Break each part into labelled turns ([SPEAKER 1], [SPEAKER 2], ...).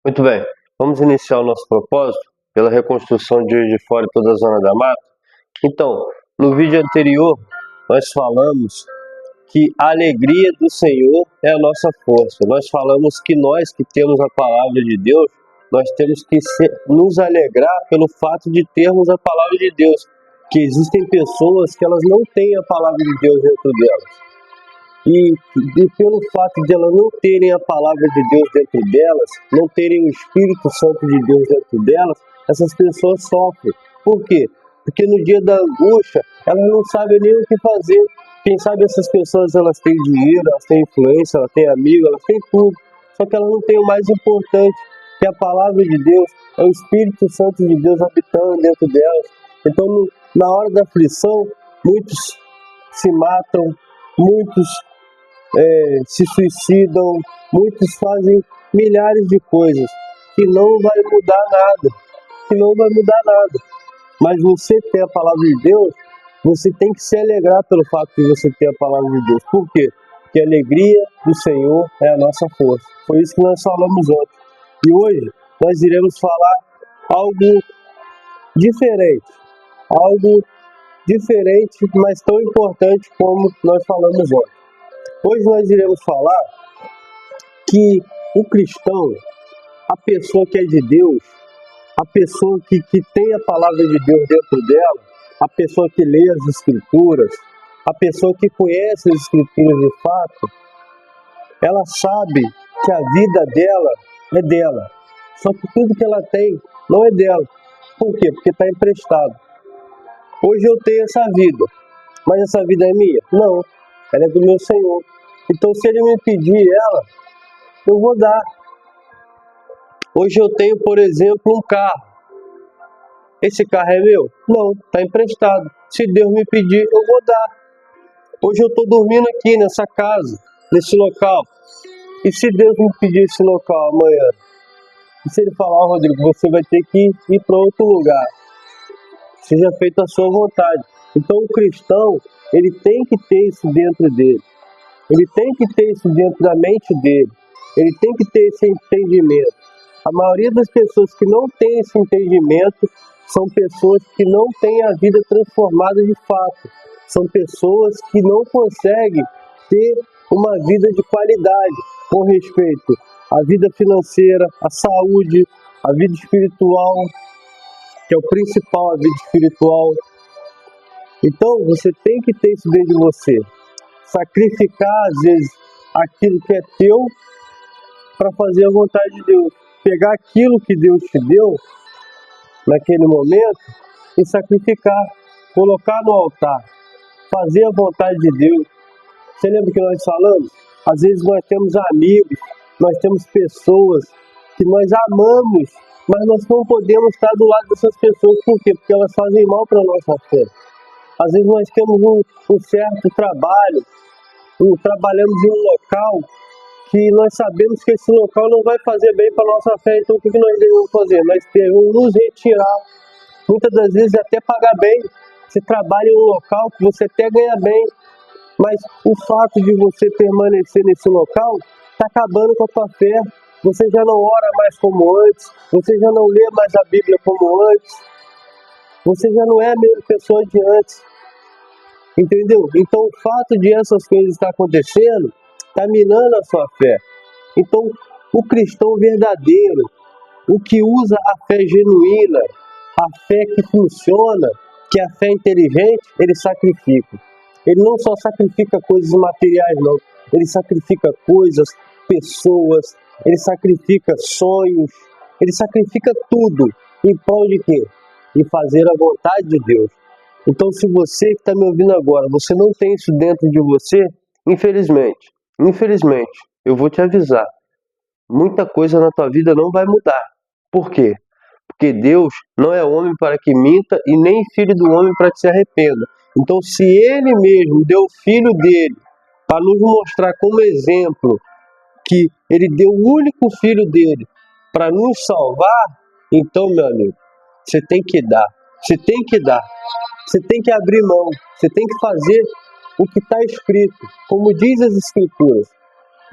[SPEAKER 1] Muito bem, vamos iniciar o nosso propósito pela reconstrução de Juiz de Fora e toda a Zona da Mata. Então, no vídeo anterior, nós falamos que a alegria do Senhor é a nossa força. Nós falamos que nós que temos a palavra de Deus, nós temos que nos alegrar pelo fato de termos a palavra de Deus. Que existem pessoas que elas não têm a palavra de Deus dentro delas. E pelo fato de elas não terem a palavra de Deus dentro delas, não terem o Espírito Santo de Deus dentro delas, essas pessoas sofrem. Por quê? Porque no dia da angústia, elas não sabem nem o que fazer. Quem sabe essas pessoas, elas têm dinheiro, elas têm influência, elas têm amigos, elas têm tudo. Só que elas não têm o mais importante, que é a palavra de Deus, é o Espírito Santo de Deus habitando dentro delas. Então, na hora da aflição, muitos se matam, muitos se suicidam, muitos fazem milhares de coisas que não vai mudar nada, Mas você ter a palavra de Deus, você tem que se alegrar pelo fato de você ter a palavra de Deus. Por quê? Porque a alegria do Senhor é a nossa força. Foi isso que nós falamos ontem. E hoje nós iremos falar algo diferente, algo diferente, mas tão importante como nós falamos ontem. Hoje nós iremos falar que o cristão, a pessoa que é de Deus, a pessoa que tem a palavra de Deus dentro dela, a pessoa que lê as Escrituras, a pessoa que conhece as Escrituras de fato, ela sabe que a vida dela é dela. Só que tudo que ela tem não é dela. Por quê? Porque está emprestado. Hoje eu tenho essa vida, mas essa vida é minha? Não, ela é do meu Senhor. Então se Ele me pedir ela, eu vou dar. Hoje eu tenho, por exemplo, um carro. Esse carro é meu? Não, está emprestado. Se Deus me pedir, eu vou dar. Hoje eu estou dormindo aqui nessa casa, nesse local. E se Deus me pedir esse local amanhã? E se Ele falar, Rodrigo, você vai ter que ir para outro lugar. Seja feita a sua vontade. Então o cristão, ele tem que ter isso dentro dele. Ele tem que ter isso dentro da mente dele. Ele tem que ter esse entendimento. A maioria das pessoas que não tem esse entendimento são pessoas que não têm a vida transformada de fato. São pessoas que não conseguem ter uma vida de qualidade com respeito à vida financeira, à saúde, à vida espiritual, que é o principal, a vida espiritual. Então, você tem que ter isso dentro de você. Sacrificar, às vezes, aquilo que é teu para fazer a vontade de Deus. Pegar aquilo que Deus te deu naquele momento e sacrificar, colocar no altar, fazer a vontade de Deus. Você lembra que nós falamos? Às vezes nós temos amigos, nós temos pessoas que nós amamos, mas nós não podemos estar do lado dessas pessoas. Por quê? Porque elas fazem mal para a nossa fé. Às vezes nós temos um certo trabalho, trabalhamos em um local que nós sabemos que esse local não vai fazer bem para a nossa fé. Então o que nós devemos fazer? Nós devemos nos retirar, muitas das vezes até pagar bem. Você trabalha em um local que você até ganha bem, mas o fato de você permanecer nesse local está acabando com a tua fé. Você já não ora mais como antes, você já não lê mais a Bíblia como antes, você já não é a mesma pessoa de antes. Entendeu? Então o fato de essas coisas estar acontecendo está minando a sua fé. Então o cristão verdadeiro, o que usa a fé genuína, a fé que funciona, que é a fé inteligente, ele sacrifica. Ele não só sacrifica coisas materiais, não. Ele sacrifica coisas, pessoas, ele sacrifica sonhos, ele sacrifica tudo. Em prol de quê? De fazer a vontade de Deus. Então, se você que está me ouvindo agora, você não tem isso dentro de você, infelizmente, eu vou te avisar, muita coisa na tua vida não vai mudar. Por quê? Porque Deus não é homem para que minta e nem filho do homem para que se arrependa. Então, se Ele mesmo deu o Filho dele para nos mostrar como exemplo que Ele deu o único Filho dele para nos salvar, então, meu amigo, você tem que dar. Você tem que dar. Você tem que abrir mão. Você tem que fazer o que está escrito. Como diz as Escrituras.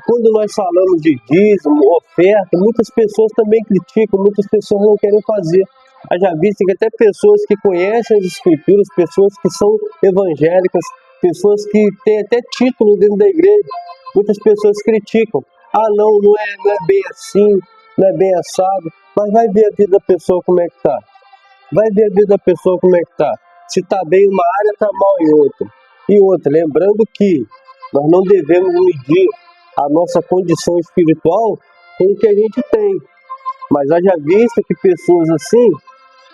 [SPEAKER 1] Quando nós falamos de dízimo, oferta, muitas pessoas também criticam, muitas pessoas não querem fazer. Haja vista que até pessoas que conhecem as escrituras, pessoas que são evangélicas, pessoas que têm até título dentro da igreja, muitas pessoas criticam. Ah, não é bem assim, não é bem assado. Mas vai ver a vida da pessoa como é que tá. Vai ver a vida da pessoa como é que tá. Se tá bem em uma área, tá mal em outra. E outra, lembrando que nós não devemos medir a nossa condição espiritual com o que a gente tem. Mas haja vista que pessoas assim,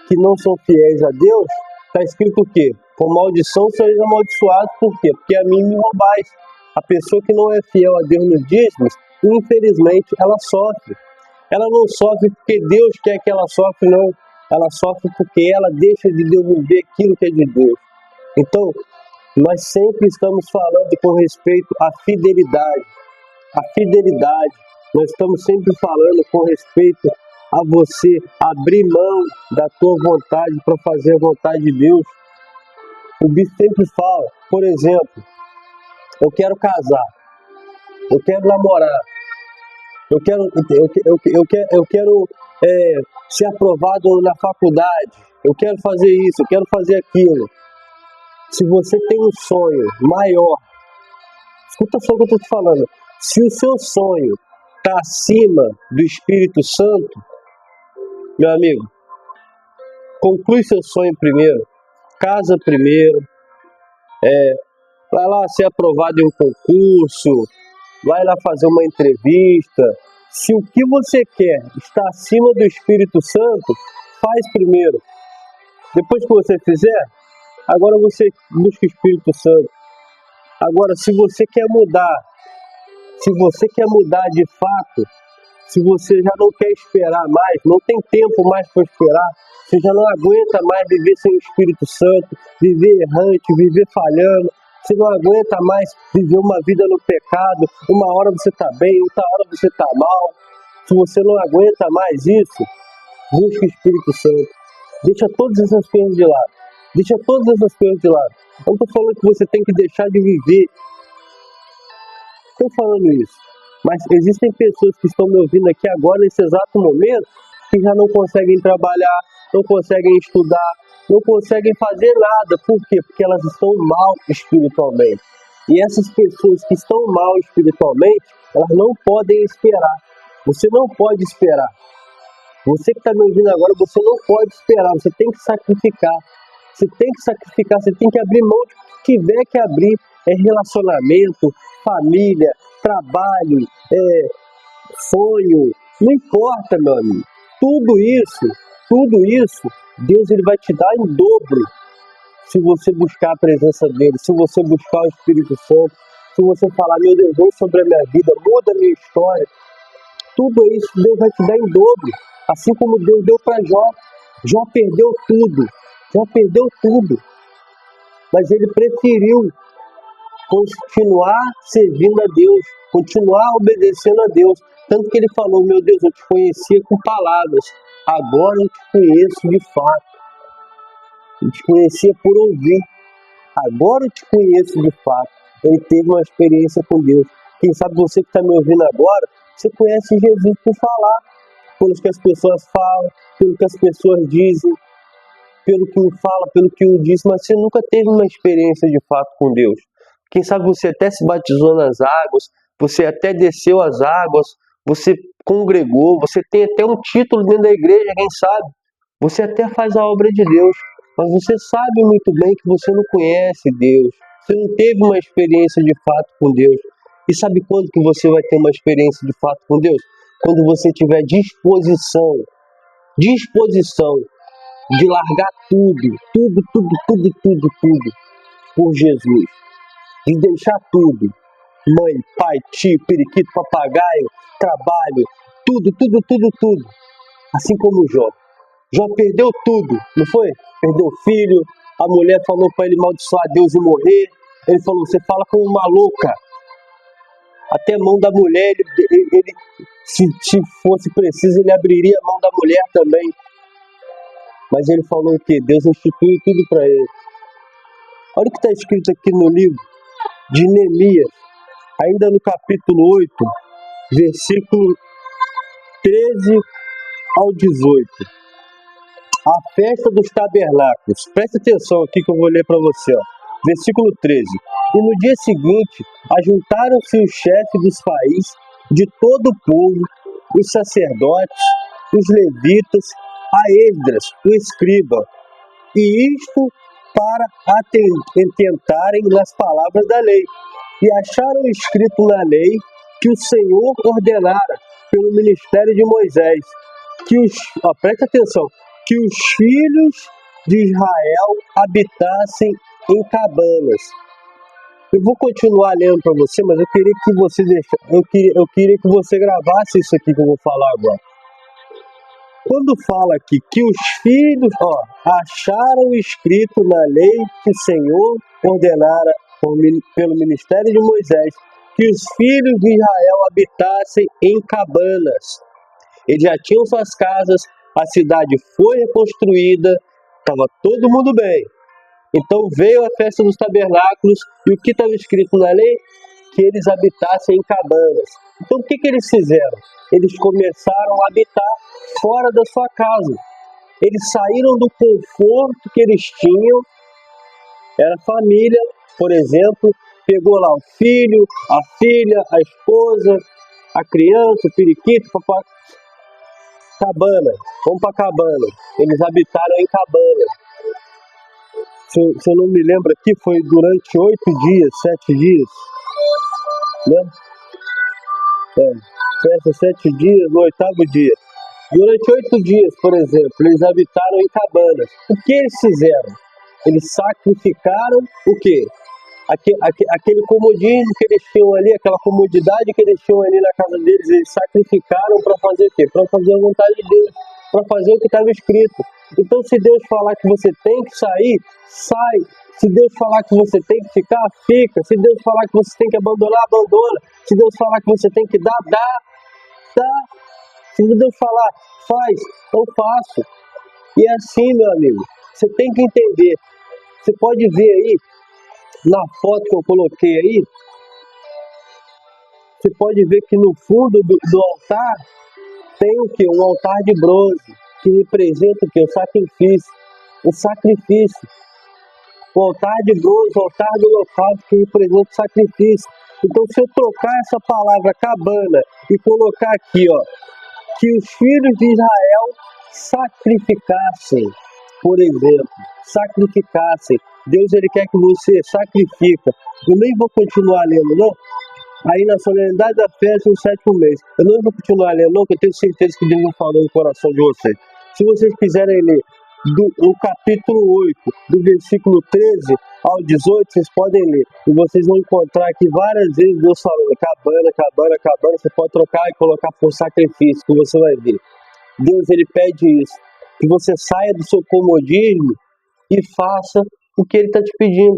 [SPEAKER 1] que não são fiéis a Deus, está escrito o quê? Com maldição sereis amaldiçoados, por quê? Porque a mim me roubais. A pessoa que não é fiel a Deus nos dízimos, infelizmente, ela sofre. Ela não sofre porque Deus quer que ela sofra, não. Ela sofre porque ela deixa de devolver aquilo que é de Deus. Então, nós sempre estamos falando com respeito à fidelidade. A fidelidade. Nós estamos sempre falando com respeito a você abrir mão da tua vontade para fazer a vontade de Deus. O bispo sempre fala, por exemplo, eu quero casar, eu quero namorar, eu quero ser aprovado na faculdade, eu quero fazer isso, eu quero fazer aquilo. Se você tem um sonho maior, escuta só o que eu estou te falando, se o seu sonho está acima do Espírito Santo, meu amigo, conclui seu sonho primeiro, casa primeiro, vai lá ser aprovado em um concurso, vai lá fazer uma entrevista. Se o que você quer está acima do Espírito Santo, faz primeiro. Depois que você fizer, agora você busca o Espírito Santo. Agora, se você quer mudar de fato, se você já não quer esperar mais, não tem tempo mais para esperar, você já não aguenta mais viver sem o Espírito Santo, viver errante, viver falhando, você não aguenta mais viver uma vida no pecado, uma hora você está bem, outra hora você está mal. Se você não aguenta mais isso, busque o Espírito Santo. Deixa todas essas coisas de lado. Deixa todas essas coisas de lado. Eu não estou falando que você tem que deixar de viver. Estou falando isso. Mas existem pessoas que estão me ouvindo aqui agora, nesse exato momento, que já não conseguem trabalhar, não conseguem estudar, não conseguem fazer nada. Por quê? Porque elas estão mal espiritualmente. E essas pessoas que estão mal espiritualmente, elas não podem esperar. Você não pode esperar. Você que está me ouvindo agora, você não pode esperar. Você tem que sacrificar. Você tem que sacrificar, você tem que abrir mão de que tiver que abrir. É relacionamento, família, trabalho, sonho, não importa, meu amigo. Tudo isso, Deus ele vai te dar em dobro se você buscar a presença dele, se você buscar o Espírito Santo, se você falar, meu Deus, vem sobre a minha vida, muda a minha história. Tudo isso Deus vai te dar em dobro, assim como Deus deu para Jó. Jó perdeu tudo, mas ele preferiu continuar servindo a Deus, continuar obedecendo a Deus. Tanto que ele falou, meu Deus, eu te conhecia com palavras, agora eu te conheço de fato. Eu te conhecia por ouvir, agora eu te conheço de fato. Ele teve uma experiência com Deus. Quem sabe você que está me ouvindo agora, você conhece Jesus por falar, pelo que as pessoas falam, pelo que as pessoas dizem, pelo que um fala, pelo que um diz, mas você nunca teve uma experiência de fato com Deus. Quem sabe você até se batizou nas águas, você até desceu as águas, você congregou, você tem até um título dentro da igreja, quem sabe? Você até faz a obra de Deus, mas você sabe muito bem que você não conhece Deus, você não teve uma experiência de fato com Deus. E sabe quando que você vai ter uma experiência de fato com Deus? Quando você tiver disposição de largar tudo por Jesus, de deixar tudo, mãe, pai, tio, periquito, papagaio, trabalho, tudo, assim como Jó. Jó perdeu tudo, não foi? Perdeu o filho, a mulher falou para ele amaldiçoar Deus e morrer, ele falou, você fala como uma louca, até a mão da mulher, ele se fosse preciso, ele abriria a mão da mulher também. Mas ele falou que Deus instituiu tudo para ele. Olha o que está escrito aqui no livro de Neemias, ainda no capítulo 8, versículo 13 ao 18. A festa dos tabernáculos. Presta atenção aqui que eu vou ler para você. Versículo 13. E no dia seguinte, ajuntaram-se os chefes dos países de todo o povo, os sacerdotes, os levitas, a Esdras, o escriba, e isto para atentarem nas palavras da lei. E acharam escrito na lei que o Senhor ordenara pelo ministério de Moisés, que presta atenção, que os filhos de Israel habitassem em cabanas. Eu vou continuar lendo para você, mas eu queria que você eu queria que você gravasse isso aqui que eu vou falar agora. Quando fala aqui que os filhos, acharam escrito na lei que o Senhor ordenara pelo ministério de Moisés, que os filhos de Israel habitassem em cabanas. Eles já tinham suas casas, a cidade foi reconstruída, estava todo mundo bem. Então veio a festa dos tabernáculos e o que estava escrito na lei? Que eles habitassem em cabanas. Então o que eles fizeram? Eles começaram a habitar fora da sua casa. Eles saíram do conforto que eles tinham. Era família, por exemplo, pegou lá o filho, a filha, a esposa, a criança, o periquito, papai. Cabana, vamos para cabana. Eles habitaram em cabana. Se eu não me lembro aqui, foi durante 8 dias, 7 dias, né? Festa 7 dias, no 8º dia. Durante 8 dias, por exemplo, eles habitaram em cabanas. O que eles fizeram? Eles sacrificaram o quê? Aquele comodismo que eles tinham ali, aquela comodidade que eles tinham ali na casa deles, eles sacrificaram para fazer o quê? Para fazer a vontade de Deus, para fazer o que estava escrito. Então, se Deus falar que você tem que sair, sai. Se Deus falar que você tem que ficar, fica. Se Deus falar que você tem que abandonar, abandona. Se Deus falar que você tem que dar, dá. Se Deus falar, faz, eu faço. E é assim, meu amigo, você tem que entender. Você pode ver aí, na foto que eu coloquei aí, você pode ver que no fundo do altar tem o quê? Um altar de bronze, que representa o quê? O sacrifício. O sacrifício. O altar de bronze, o altar do local, que representa o sacrifício. Então, se eu trocar essa palavra cabana e colocar aqui, que os filhos de Israel sacrificassem, por exemplo, sacrificassem. Deus, ele quer que você sacrifica. Eu nem vou continuar lendo, não. Aí na solenidade da festa, no 7º mês. Eu não vou continuar lendo, não, porque eu tenho certeza que Deus não falou no coração de vocês. Se vocês quiserem ler do capítulo 8, do versículo 13 ao 18, vocês podem ler. E vocês vão encontrar aqui várias vezes Deus falando cabana. Você pode trocar e colocar por sacrifício, que você vai ver. Deus, ele pede isso. Que você saia do seu comodismo e faça o que ele está te pedindo.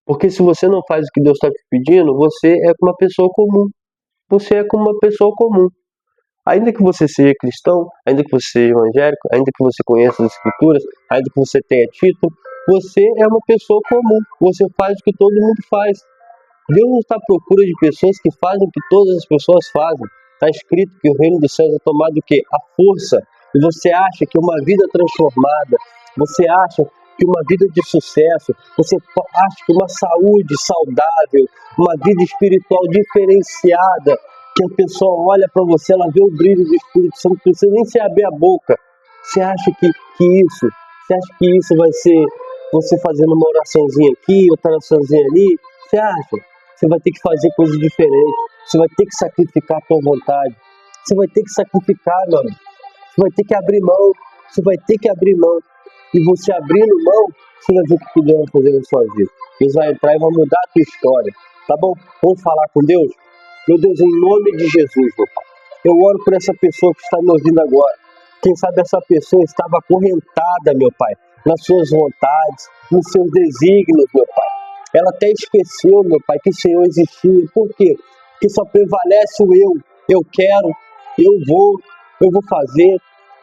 [SPEAKER 1] Porque se você não faz o que Deus está te pedindo, você é como uma pessoa comum. Você é como uma pessoa comum. Ainda que você seja cristão, ainda que você seja evangélico, ainda que você conheça as escrituras, ainda que você tenha título, você é uma pessoa comum. Você faz o que todo mundo faz. Deus não está à procura de pessoas que fazem o que todas as pessoas fazem. Está escrito que o reino dos céus é tomado o quê? A força. E você acha que uma vida transformada, você acha que uma vida de sucesso, você acha que uma saúde saudável, uma vida espiritual diferenciada, que a pessoa olha para você, ela vê o brilho do Espírito Santo, não precisa nem se abrir a boca. Você acha que isso vai ser você fazendo uma oraçãozinha aqui, outra oraçãozinha ali? Você acha? Você vai ter que fazer coisas diferentes. Você vai ter que sacrificar a tua vontade. Você vai ter que sacrificar, mano. Você vai ter que abrir mão. Você vai ter que abrir mão. E você abrindo mão, você vai ver o que Deus vai fazer na sua vida. Deus vai entrar e vai mudar a tua história. Tá bom? Vamos falar com Deus? Meu Deus, em nome de Jesus, meu Pai. Eu oro por essa pessoa que está me ouvindo agora. Quem sabe essa pessoa estava acorrentada, meu Pai, nas suas vontades, nos seus desígnios, meu Pai. Ela até esqueceu, meu Pai, que o Senhor existia. Por quê? Porque só prevalece o eu. Eu quero, eu vou fazer.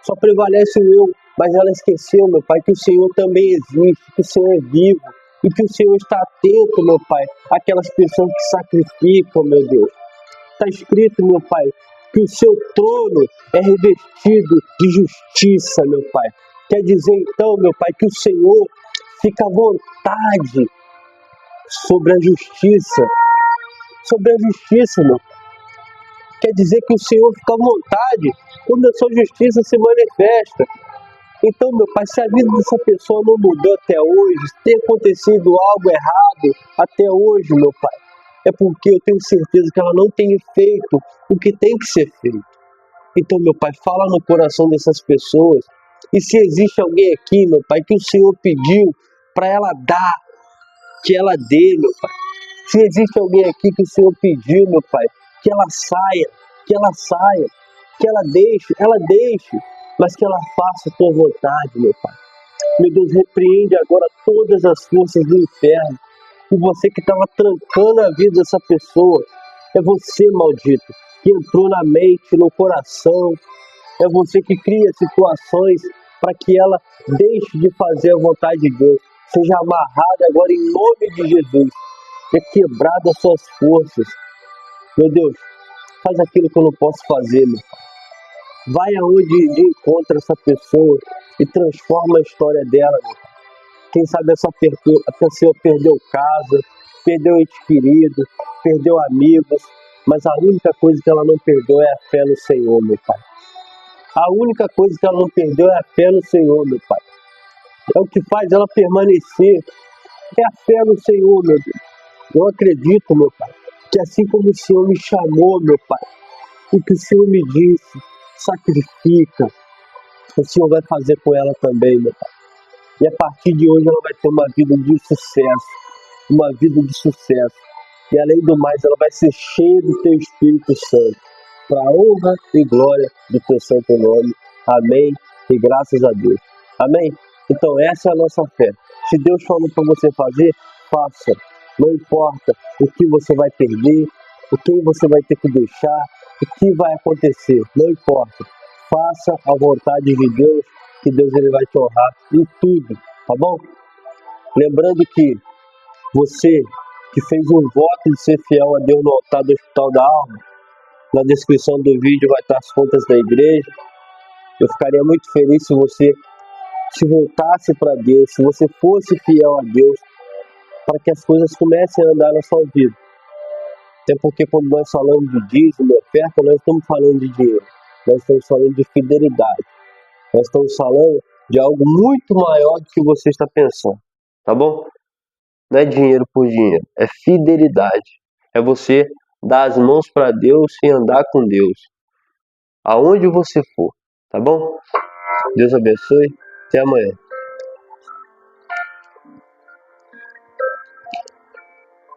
[SPEAKER 1] Só prevalece o eu. Mas ela esqueceu, meu Pai, que o Senhor também existe, que o Senhor é vivo. e que o Senhor está atento, meu Pai, àquelas pessoas que sacrificam, meu Deus. Está escrito, meu Pai, que o seu trono é revestido de justiça, meu Pai. Quer dizer, então, meu Pai, que o Senhor fica à vontade sobre a justiça, meu Pai. Quer dizer que o Senhor fica à vontade quando a sua justiça se manifesta. Então, meu Pai, se a vida dessa pessoa não mudou até hoje, se tem acontecido algo errado até hoje, meu Pai, é porque eu tenho certeza que ela não tem feito o que tem que ser feito. Então, meu Pai, fala no coração dessas pessoas. E se existe alguém aqui, meu Pai, que o Senhor pediu para ela dar, que ela dê, meu Pai. Se existe alguém aqui que o Senhor pediu, meu Pai, que ela saia, que ela deixe, mas que ela faça a tua vontade, meu Pai. Meu Deus, repreende agora todas as forças do inferno. E você que estava trancando a vida dessa pessoa, é você, maldito, que entrou na mente, no coração. É você que cria situações para que ela deixe de fazer a vontade de Deus. Seja amarrada agora em nome de Jesus. É quebrada as suas forças. Meu Deus, faz aquilo que eu não posso fazer, meu Pai. Vai aonde de encontra essa pessoa e transforma a história dela, meu Pai. Quem sabe a pessoa perdeu casa, perdeu ente querido, perdeu amigos, mas a única coisa que ela não perdeu é a fé no Senhor, meu Pai. A única coisa que ela não perdeu é a fé no Senhor, meu Pai. É o que faz ela permanecer. É a fé no Senhor, meu Deus. Eu acredito, meu Pai, que assim como o Senhor me chamou, meu Pai, o que o Senhor me disse, sacrifica, o Senhor vai fazer com ela também, meu Pai. E a partir de hoje ela vai ter uma vida de sucesso, uma vida de sucesso. E além do mais, ela vai ser cheia do Teu Espírito Santo, para a honra e glória do Teu santo nome. Amém e graças a Deus. Amém? Então essa é a nossa fé. Se Deus falou para você fazer, faça. Não importa o que você vai perder, o que você vai ter que deixar, o que vai acontecer, não importa. Faça a vontade de Deus, que Deus ele vai te honrar em tudo, tá bom? Lembrando que você que fez um voto de ser fiel a Deus no altar do Hospital da Alma, na descrição do vídeo vai estar as contas da igreja. Eu ficaria muito feliz se você se voltasse para Deus, se você fosse fiel a Deus, para que as coisas comecem a andar na sua vida. Até porque quando nós falamos de dízimo e oferta, nós estamos falando de dinheiro, nós estamos falando de fidelidade, nós estamos falando de algo muito maior do que você está pensando, tá bom? Não é dinheiro por dinheiro, é fidelidade. É você dar as mãos para Deus e andar com Deus, aonde você for, tá bom? Deus abençoe, até amanhã.